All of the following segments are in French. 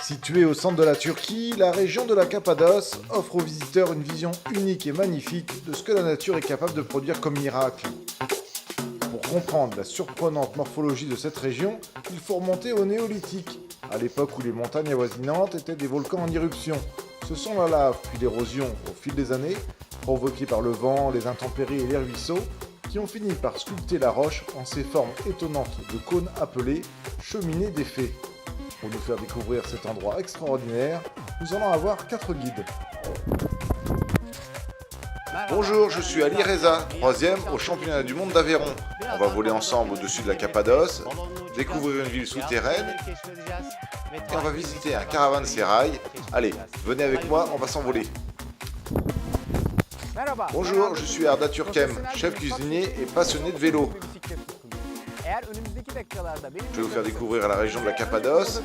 Située au centre de la Turquie, la région de la Cappadoce offre aux visiteurs une vision unique et magnifique de ce que la nature est capable de produire comme miracle. Pour comprendre la surprenante morphologie de cette région, il faut remonter au néolithique, à l'époque où les montagnes avoisinantes étaient des volcans en éruption. Ce sont la lave puis l'érosion au fil des années, provoquées par le vent, les intempéries et les ruisseaux, qui ont fini par sculpter la roche en ces formes étonnantes de cônes appelés cheminées des fées. Pour nous faire découvrir cet endroit extraordinaire, nous allons avoir 4 guides. Bonjour, je suis Ali Reza, 3e au championnat du monde d'Aveyron. On va voler ensemble au-dessus de la Cappadoce, découvrir une ville souterraine et on va visiter un caravansérail. Allez, venez avec moi, on va s'envoler. Bonjour, je suis Arda Türkem, chef cuisinier et passionné de vélo. Je vais vous faire découvrir la région de la Cappadoce,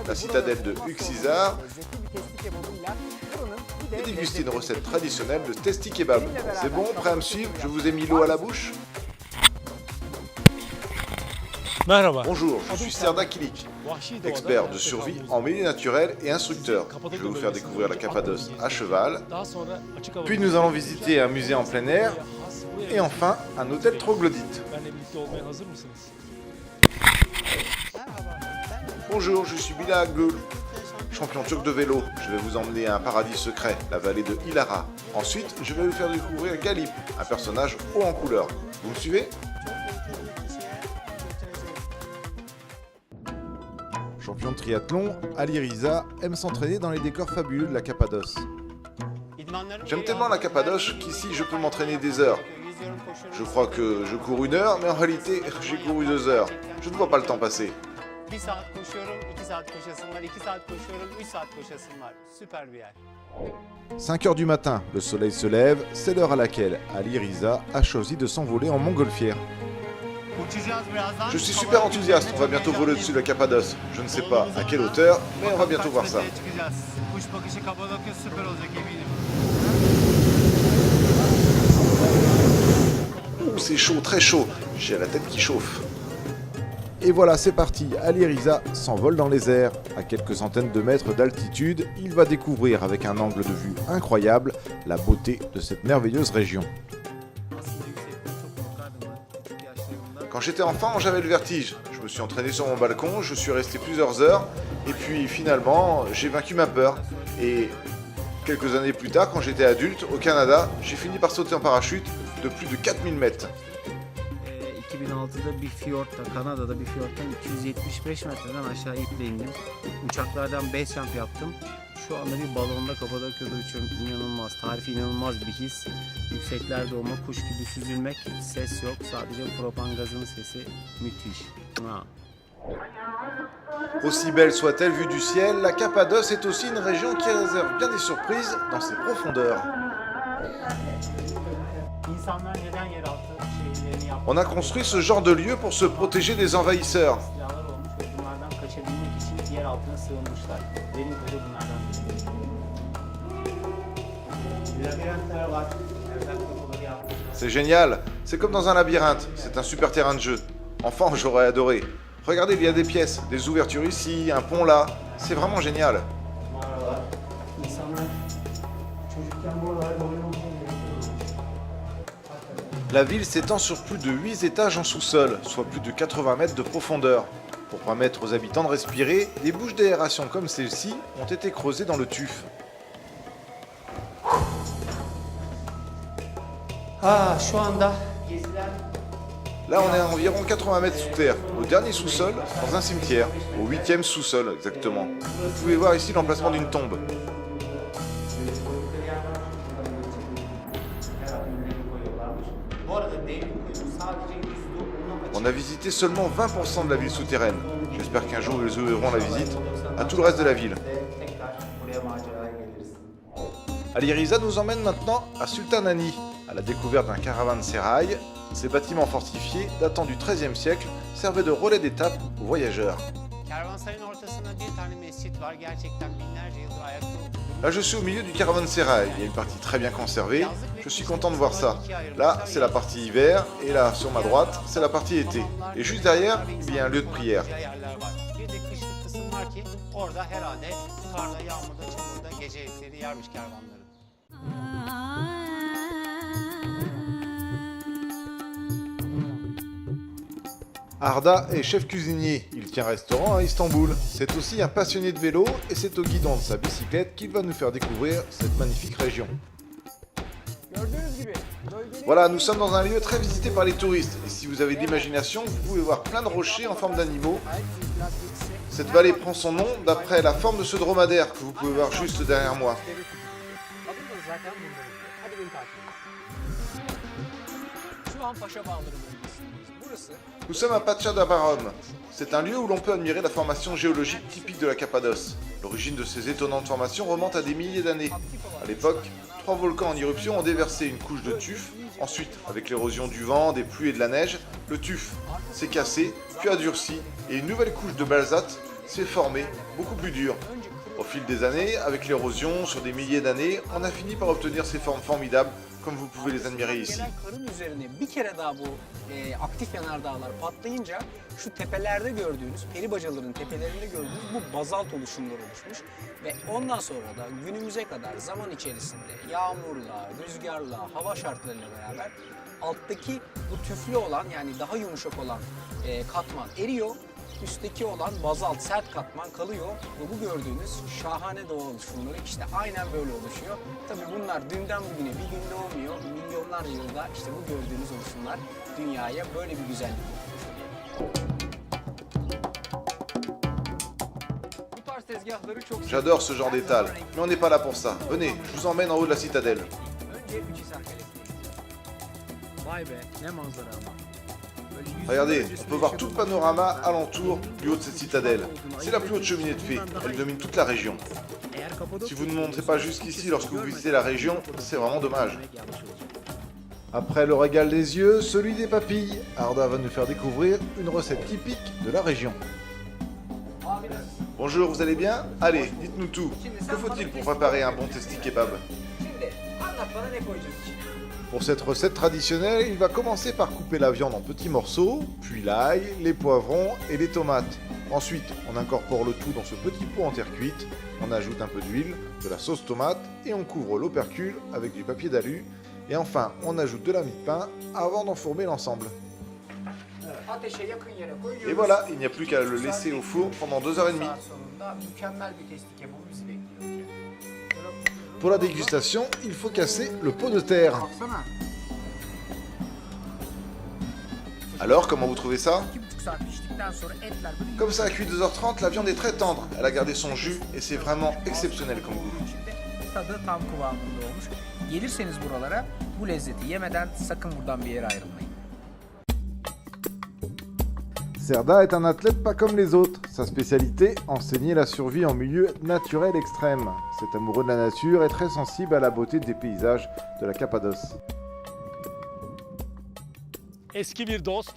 la citadelle de Uksisar et déguster une recette traditionnelle de testi kebab. C'est bon, prêt à me suivre? Je vous ai mis l'eau à la bouche. Bonjour, je suis Serdar Kilik, expert de survie en milieu naturel et instructeur. Je vais vous faire découvrir la Cappadoce à cheval. Puis nous allons visiter un musée en plein air. Et enfin, un hôtel troglodyte. Bonjour, je suis Bilal Gül, champion turc de vélo. Je vais vous emmener à un paradis secret, la vallée de Ilara. Ensuite, je vais vous faire découvrir Galip, un personnage haut en couleur. Vous me suivez? Champion de triathlon, Ali Reza aime s'entraîner dans les décors fabuleux de la Cappadoce. J'aime tellement la Cappadoce qu'ici je peux m'entraîner des heures. Je crois que je cours 1 heure, mais en réalité j'ai couru 2 heures. Je ne vois pas le temps passer. 5 heures du matin, le soleil se lève, c'est l'heure à laquelle Ali Reza a choisi de s'envoler en montgolfière. Je suis super enthousiaste, on va bientôt voler au-dessus de la Cappadoce. Je ne sais pas à quelle hauteur, mais on va bientôt voir ça. Ouh, c'est chaud, très chaud. J'ai la tête qui chauffe. Et voilà, c'est parti, Ali Reza s'envole dans les airs. À quelques centaines de mètres d'altitude, il va découvrir avec un angle de vue incroyable la beauté de cette merveilleuse région. Quand j'étais enfant, j'avais le vertige. Je me suis entraîné sur mon balcon, je suis resté plusieurs heures, et puis finalement, j'ai vaincu ma peur. Et quelques années plus tard, quand j'étais adulte, au Canada, j'ai fini par sauter en parachute de plus de 4000 mètres. 2006'da bir fiyortta, Kanada'da bir fiyorttan 275 metreden aşağı iple indim. Uçaklardan base jump yaptım. Şu anda bir balonda Kapadokya'da uçuyorum. İnanılmaz, tarifi inanılmaz bir his. Yükseklerde olmak, kuş gibi süzülmek, ses yok. Sadece propan gazının sesi müthiş. Aussi belle soit-elle vue du ciel, la Cappadoce est aussi une région qui réserve bien des surprises dans ses profondeurs. On a construit ce genre de lieu pour se protéger des envahisseurs. C'est génial, c'est comme dans un labyrinthe, c'est un super terrain de jeu. Enfant, j'aurais adoré. Regardez, il y a des pièces, des ouvertures ici, un pont là, c'est vraiment génial. La ville s'étend sur plus de 8 étages en sous-sol, soit plus de 80 mètres de profondeur. Pour permettre aux habitants de respirer, des bouches d'aération comme celle-ci ont été creusées dans le tuf. Ah, şu anda Là, on est à environ 80 mètres sous terre, au dernier sous-sol, dans un cimetière, au 8e sous-sol exactement. Vous pouvez voir ici l'emplacement d'une tombe. On a visité seulement 20% de la ville souterraine. J'espère qu'un jour ils ouvriront la visite à tout le reste de la ville. Ali Reza nous emmène maintenant à Sultanani, à la découverte d'un caravansérail. Ces bâtiments fortifiés datant du XIIIe siècle servaient de relais d'étape aux voyageurs. Kervansarayın ortasında bir tane mescit var. Gerçekten binlerce yıldır ayakta olduğu. Là, je suis au milieu du caravansérail. Il y a une partie très bien conservée. Je suis content de voir ça. Là, c'est la partie hiver. Et là, sur ma droite, c'est la partie été. Et juste derrière, il y a un lieu de prière. Bir de kışlık kısım var ki orada herhalde karda, yağmurda, çamurda gece etleri yermiş kervanların. Arda est chef cuisinier, il tient restaurant à Istanbul. C'est aussi un passionné de vélo et c'est au guidon de sa bicyclette qu'il va nous faire découvrir cette magnifique région. Voilà, nous sommes dans un lieu très visité par les touristes. Et si vous avez de l'imagination, vous pouvez voir plein de rochers en forme d'animaux. Cette vallée prend son nom d'après la forme de ce dromadaire que vous pouvez voir juste derrière moi. Nous sommes à Pacha d'Abarum. C'est un lieu où l'on peut admirer la formation géologique typique de la Cappadoce. L'origine de ces étonnantes formations remonte à des milliers d'années. À l'époque, 3 volcans en éruption ont déversé une couche de tuf. Ensuite, avec l'érosion du vent, des pluies et de la neige, le tuf s'est cassé, puis a durci, et une nouvelle couche de basalte s'est formée, beaucoup plus dure. Au fil des années, avec l'érosion, sur des milliers d'années, on a fini par obtenir ces formes formidables, comme vous pouvez les admirer ici. Karın üzerine bir kere daha bu aktif yanardağlar patlayınca şu tepelerde gördüğünüz, peri bacaların tepelerinde gördüğünüz bu bazalt oluşumlar oluşmuş. Ve ondan sonra da günümüze kadar zaman içerisinde yağmurla, rüzgarla, hava şartlarıyla beraber alttaki bu tüflü olan yani daha yumuşak olan katman eriyor. Üstteki olan bazalt sert katman kalıyor ve bu gördüğünüz şahane doğa oluşumları işte aynen böyle oluşuyor. Tabii bunlar dünden bugüne bir günde olmuyor. Milyonlarca yılda işte bu gördüğünüz oluşumlar dünyaya böyle bir güzellik getirmiş oluyor. Bu tarz tezgahları çok J'adore ce genre d'étal, mais on n'est pas là pour ça. Venez, je vous emmène en haut de la citadelle. Önce Üçhisar Kalesi'ne. Vay be, ne manzara ama. Regardez, on peut voir tout le panorama alentour du haut de cette citadelle. C'est la plus haute cheminée de fée, elle domine toute la région. Si vous ne montez pas jusqu'ici lorsque vous visitez la région, c'est vraiment dommage. Après le régal des yeux, celui des papilles, Arda va nous faire découvrir une recette typique de la région. Bonjour, vous allez bien? Allez, dites-nous tout. Que faut-il pour préparer un bon testi kebab? Şimdi anlat bana ne koyacağız içine. Pour cette recette traditionnelle, il va commencer par couper la viande en petits morceaux, puis l'ail, les poivrons et les tomates. Ensuite, on incorpore le tout dans ce petit pot en terre cuite, on ajoute un peu d'huile, de la sauce tomate et on couvre l'opercule avec du papier d'alu. Et enfin, on ajoute de la mie de pain avant d'enfourner l'ensemble. Ateşe yakın yere koyuyoruz. Et voilà, il n'y a plus qu'à le laisser au four pendant 2h30. Saat sonunda mükemmel bir testi kebabı bizi bekliyor. Pour la dégustation, il faut casser le pot de terre. Baksana. Alors, comment vous trouvez ça? 2,5 saat piştikten sonra etler böyle Comme ça, à cuit 2h30, la viande est très tendre. Elle a gardé son jus et c'est vraiment exceptionnel comme goût. içinde tadı tam kıvamında olmuş. Gelirseniz buralara bu lezzeti yemeden sakın buradan bir yere ayrılmayın. Serda est un athlète pas comme les autres. Sa spécialité, enseigner la survie en milieu naturel extrême. Cet amoureux de la nature est très sensible à la beauté des paysages de la Cappadoce. Eski bir dost.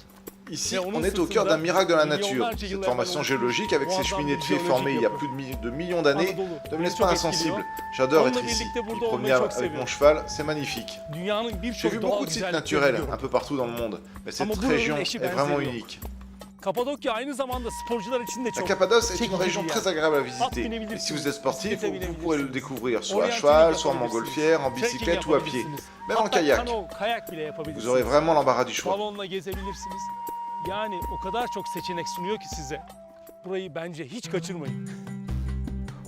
Ici, on est au cœur d'un miracle de la nature. Cette formation géologique avec ses cheminées de fées formées il y a plus de millions d'années ne me laisse pas insensible. J'adore être ici. Y promener avec mon cheval, c'est magnifique. Dünyanın J'ai vu birçok doğal beaucoup de sites güzelliklerini naturels biliyorum. un peu partout dans le monde, mais cette Ama buranın région eşi est vraiment benzeri yok. unique. Kapadokya aynı zamanda sporcular için de La çok Cappadoce est une çekici région bir très yer. agréable à visiter. Et si vous êtes sportif, vous pourrez le découvrir soit à cheval, soit en montgolfière, en bicyclette ou à pied, même en kayak. Kayak bile yapabilirsiniz. Vous aurez vraiment l'embarras du choix. Balonla gezebilirsiniz. Yani o kadar çok seçenek sunuyor ki size. Burayı bence hiç kaçırmayın.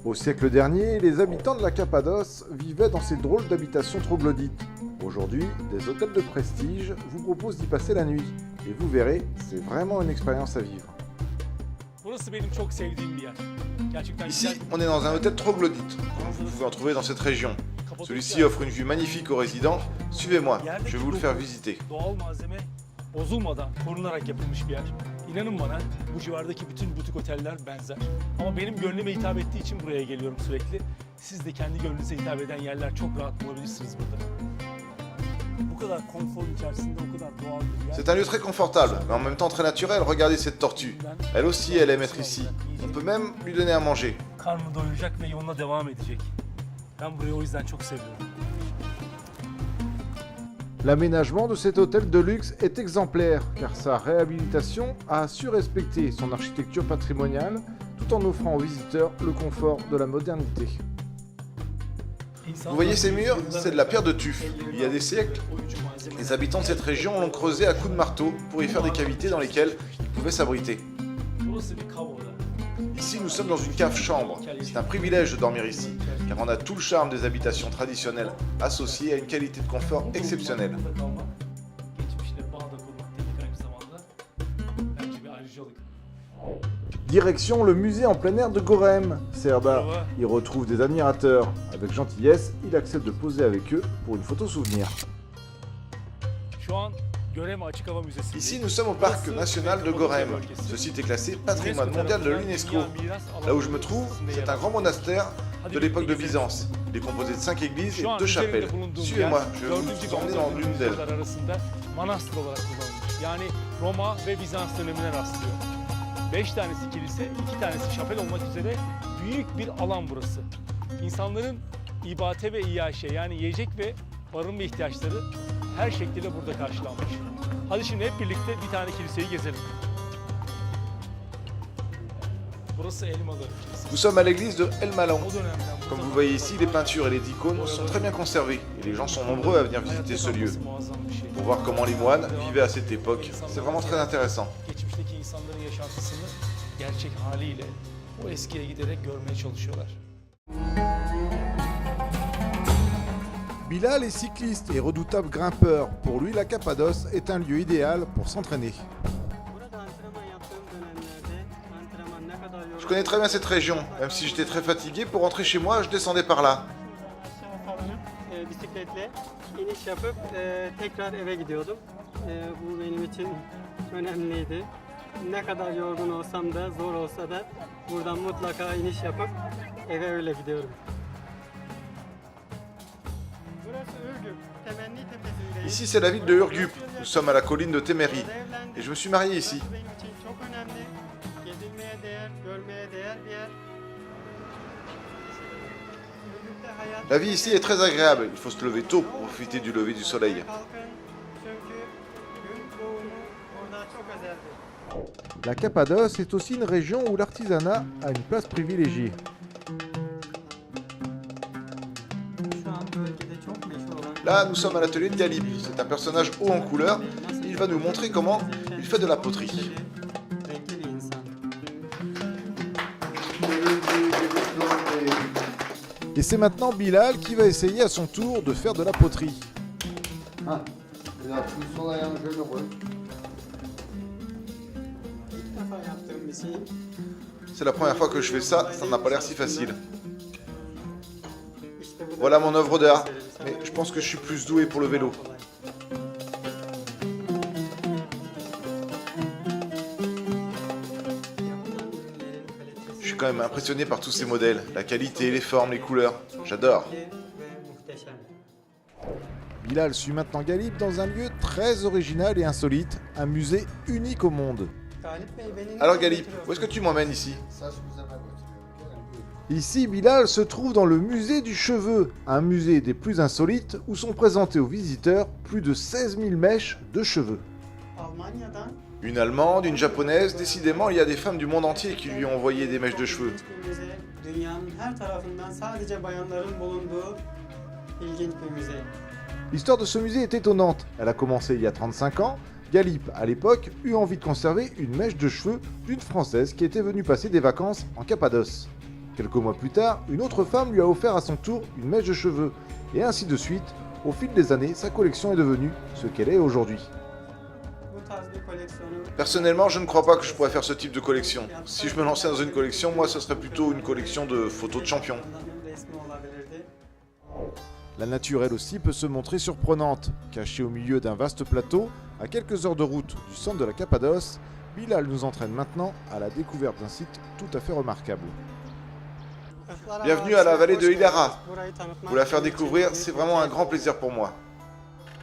Au siècle dernier, les habitants de la Cappadoce vivaient dans ces drôles d'habitations troglodytes. Aujourd'hui, des hôtels de prestige vous proposent d'y passer la nuit. Et vous verrez, c'est vraiment une expérience à vivre. Burası benim çok sevdiğim bir yer. Gerçekten Ici, güzel. on est dans un hôtel troglodyte, comme vous pouvez en trouver dans cette région. Celui-ci offre une vue magnifique aux résidents. Suivez-moi, je vais vous le faire visiter. Doğal malzeme bozulmadan, korunarak yapılmış bir yer. İnanın bana bu civardaki bütün butik oteller benzer. Ama benim gönlüme hitap ettiği için buraya geliyorum sürekli. Siz de kendi gönlünüze hitap eden yerler çok rahat bulabilirsiniz burada. Bu bu kadar konfor içerisinde o kadar doğal bir yer. C'est un lieu très confortable, mais en même temps très naturel. Regardez cette tortue. Elle aussi, elle aime être ici. On peut même lui donner à manger. Karnını doyuracak ve yoluna devam edecek. Ben burayı o yüzden çok seviyorum. L'aménagement de cet hôtel de luxe est exemplaire, car sa réhabilitation a su respecter son architecture patrimoniale tout en offrant aux visiteurs le confort de la modernité. Vous voyez ces murs? C'est de la pierre de tuf. Il y a des siècles, les habitants de cette région l'ont creusé à coups de marteau pour y faire des cavités dans lesquelles ils pouvaient s'abriter. Ici, nous sommes dans une cave-chambre. C'est un privilège de dormir ici, car on a tout le charme des habitations traditionnelles, associé à une qualité de confort exceptionnelle. Direction le musée en plein air de Gorem. Serdar y retrouve des admirateurs. Avec gentillesse, il accepte de poser avec eux pour une photo souvenir. Ici, nous sommes au parc national de Gorem. Ce site est classé patrimoine mondial de l'UNESCO. Là où je me trouve, c'est un grand monastère de l'époque de Byzance. Il est composé de 5 églises et 2 chapelles. Suivez-moi, je vais vous emmener dans l'une d'elles. Manastır olarak kullanılmış. Yani Roma ve Bizans dönemine rastlıyor. 5 tanesi kilise, 2 tanesi şapel olmak üzere büyük bir alan burası. İnsanların ibate ve iyaşe yani yiyecek ve barınma ihtiyaçları her şekilde burada karşılanmış. Hadi şimdi hep birlikte bir tane kiliseyi gezelim. Burası Elmalı Kilisesi. Nous sommes à l'église de El Malon. O dönemden bu Comme vous voyez ici, les peintures et les icônes sont très bien conservées et les gens sont nombreux à venir visiter ce lieu muazzam bir şey. pour voir comment les moines vivaient à cette époque. C'est vraiment très intéressant. Geçmişteki insanların yaşantısını gerçek haliyle o eskiye giderek görmeye çalışıyorlar. Bilal est cycliste et redoutable grimpeur. Pour lui, la Cappadoce est un lieu idéal pour s'entraîner. Je connais très bien cette région. Même si j'étais très fatigué, pour rentrer chez moi, je descendais par là. Bisikletle iniş yapıp tekrar eve gidiyordum. Bu benim için önemliydi. Ne kadar yorgun olsam da, zor olsa da buradan mutlaka iniş yapıp eve öyle gidiyorum. Burası Ürgüp, Temenni Tepesi'ndeyiz. Ici, c'est la ville de Ürgüp. Nous sommes à la colline de Temeri. Et je me suis marié ici. Benim için çok önemli. Gezilmeye değer, görmeye değer bir yer. Ürgüp'te hayat... La vie ici est très agréable. Il faut se lever tôt pour profiter du lever du soleil. Kalkın çünkü gün doğumu orada çok özeldir. La Cappadoce est aussi une région où l'artisanat a une place privilégiée. Şu an bölgede çok meşhur olan... Là, nous sommes à l'atelier de Galip. C'est un personnage haut en couleur. Et il va nous montrer comment il fait de la poterie. Renkli bir insan. Et c'est maintenant Bilal qui va essayer à son tour de faire de la poterie. İlk defa yaptığım bir şey. C'est la première fois que je fais ça, ça n'a pas l'air si facile. İşte bu da Voilà mon œuvre d'art. meselesi. Mais je pense que je suis plus doué pour le vélo. Yapılan ürünlerin kalitesi Je suis quand même impressionné par tous ces modèles. La qualité, les formes, les couleurs. J'adore. ve muhteşem. Bilal suit maintenant Galip dans un lieu très original et insolite, un musée unique au monde. Galip Bey beni Alors nereye Galip, götürüyorsun? où est-ce que tu m'emmènes ici? Ici, Bilal se trouve dans le musée du cheveu, un musée des plus insolites où sont présentées aux visiteurs plus de 16 000 mèches de cheveux. Almanya'dan Une Allemande, une Japonaise, décidément il y a des femmes du monde entier qui lui ont envoyé des mèches de cheveux. ilginç bir müze. Dünyanın her tarafından sadece bayanların bulunduğu ilginç bir müze. L'histoire de ce musée est étonnante. Elle a commencé il y a 35 ans. Galip, à l'époque, eut envie de conserver une mèche de cheveux d'une Française qui était venue passer des vacances en Cappadoce. Quelques mois plus tard, une autre femme lui a offert à son tour une mèche de cheveux. Et ainsi de suite, au fil des années, sa collection est devenue ce qu'elle est aujourd'hui. Bu tarz bir koleksiyonu Personnellement, je ne crois pas que je pourrais faire ce type de collection. Si je me lançais dans une collection, moi ce serait plutôt une collection de photos de champions. adamın resmi olabilirdi. La nature, elle aussi, peut se montrer surprenante. Cachée au milieu d'un vaste plateau, à quelques heures de route du centre de la Cappadoce, Bilal nous entraîne maintenant à la découverte d'un site tout à fait remarquable. Bienvenue à la vallée de Hilara. Vous la faire découvrir, c'est vraiment un grand plaisir pour moi.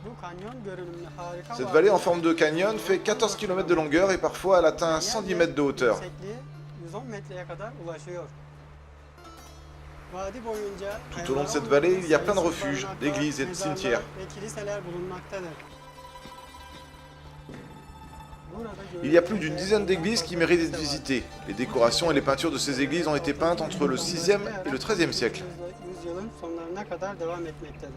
Bu kanyon görünümlü harika Cette vadi- vallée en forme de canyon fait 14 km de longueur et parfois elle atteint 110 mètres de hauteur. Yüksekliği 110 metreye kadar ulaşıyor. Vadi boyunca Tout au long de cette vallée, il y a plein de refuges, d'églises et de cimetières. ve kiliseler bulunmaktadır. Il y a plus d'une dizaine d'églises qui méritent d'être visitées. Les décorations et les peintures de ces églises ont été peintes entre le 6e et le 13e siècle. Yüzyılın sonlarına kadar devam etmektedir.